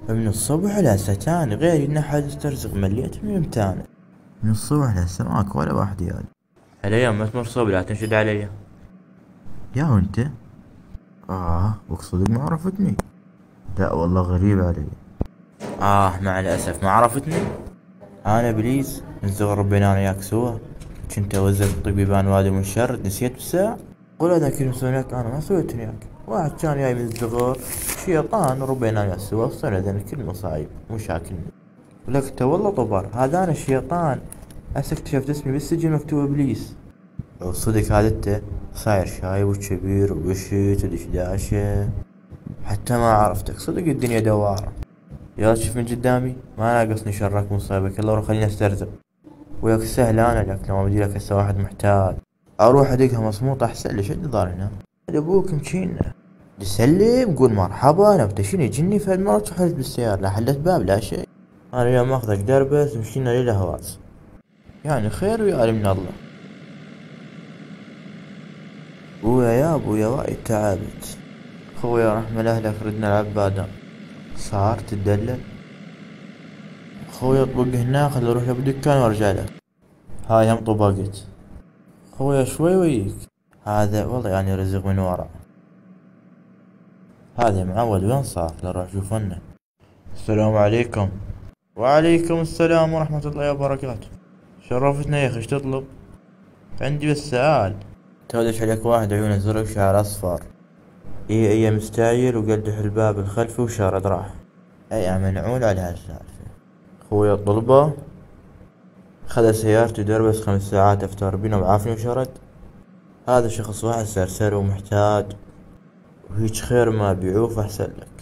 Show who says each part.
Speaker 1: من الصبح لهسه تاني غير إن حد يسترزق مليت من امتانة. من الصبح لهسه ماكو ولا واحد يالي. هالأيام ما تمر صوب لا تنشد علي. يا وانت. وقصدك ما عرفتني. لا والله غريب علي. مع الأسف ما عرفتني. أنا بليز من صغر ربينا أنا وياك سوا. كنت أوزع الطق بيبان وادي من الشر نسيت بالساعة. قول هذا كل مسوينك أنا ما سويت وياك. واحد كان جاي من الصغر شيطان ربينا وياه سوا وصلنا ذن كل مصايب مشاكل. ولك تو والله طبر هذا أنا الشيطان. هسه اكتشفت اسمي بالسجن مكتوب إبليس. لو صدق هذا انت صاير شايب وكبير وبشت ودشداشة. حتى ما عرفتك صدق الدنيا دوارة. يا شوف من قدامي ما ناقصني شرك مصيبك الله خليني استرزق. وياك سهل انا لك لما بدي لك هسه واحد محتاج. اروح ادقها مصموط احسن لي شد ضار هنا. ابوك مشينا تسلم قول مرحبا انا بتشيني جني فهد مرة حلت بالسيارة لا حلت باب لا شيء. انا اليوم اخذك دربس مشينا ليلة هواس. يعني خير ويا من الله. بويا يا ابويا وايد تعبت. خويا رحمة لأهلك ردنا العبادة. صار تدلل. خويا اطبق هنا خلي اروح بدكان وارجع لك. هاي هم طبقت. خويا شوي ويك. هذا والله يعني رزق من ورا. هذا معود وين صار نروح شوفنا. السلام عليكم. وعليكم السلام ورحمة الله وبركاته. شرفتنا يا اخي ايش تطلب. عندي بس سؤال. تودش عليك واحد عيونه زرق شعر اصفر. اي مستعجل وقدح الباب الخلفي وشارد راح. اي منعول على هالسالفة. خويا الطلبة خذ سيارتي دربس 5 ساعات افتر بينا وعافني وشرد. هذا شخص واحد سرسر ومحتاج وهيج خير ما بيعوف احسن لك.